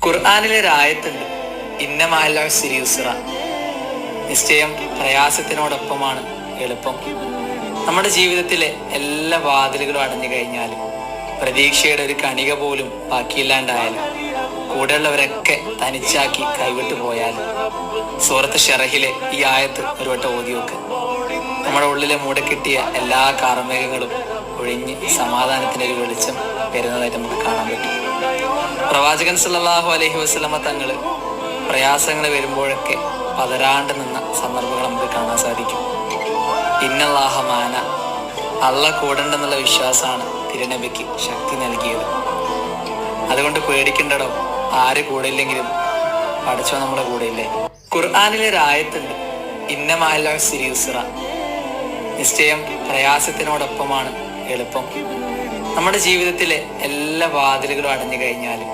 ഖുർആനിലെ ഒരു ആയത്തുണ്ട്, ഇന്ന മഅൽ ഉസ്രി യുസ്റ. നിശ്ചയം പ്രയാസത്തിനോടൊപ്പമാണ് എളുപ്പം. നമ്മുടെ ജീവിതത്തിലെ എല്ലാ വാതിലുകളും അടഞ്ഞു കഴിഞ്ഞാലും, പ്രതീക്ഷയുടെ ഒരു കണിക പോലും ബാക്കിയില്ലാണ്ടായാലും, കൂടെയുള്ളവരൊക്കെ തനിച്ചാക്കി കൈവിട്ടു പോയാലും, സൂറത്ത് ഷറഹിലെ ഈ ആയത്ത് ഒരു വട്ടം ഓതി വെക്ക്. നമ്മുടെ ഉള്ളിലെ മൂടക്കിട്ടിയ എല്ലാ കാർമേഘങ്ങളും ഒഴിഞ്ഞ് സമാധാനത്തിന്റെ ഒരു വെളിച്ചം വരുന്നതായിട്ട് നമുക്ക് കാണാൻ പറ്റും. പ്രവാചകൻ സല്ലല്ലാഹു അലൈഹി വസല്ലമ തങ്ങള് പ്രയാസങ്ങൾ വരുമ്പോഴൊക്കെ പതരാണ്ട് നിന്ന സന്ദർഭങ്ങൾ നമുക്ക് കാണാൻ സാധിക്കും. ഇന്നല്ലാഹ മാന, അള്ള കൂടെണ്ടെന്നുള്ള വിശ്വാസമാണ് തിരുനബിക്ക് ശക്തി നൽകിയത്. അതുകൊണ്ട് പേടിക്കണ്ടടോ, ആര് കൂടെ ഇല്ലെങ്കിലും പഠിച്ചോ നമ്മുടെ കൂടെ ഇല്ലേ. ഖുർആനിലെ ഒരു ആയത്തുണ്ട്, ഇന്ന മഅൽ ഉസ്രി യുസ്റ. നിശ്ചയം പ്രയാസത്തിനോടൊപ്പമാണ് എളുപ്പം. നമ്മുടെ ജീവിതത്തിലെ എല്ലാ വാതിലുകളും അടഞ്ഞു കഴിഞ്ഞാലും,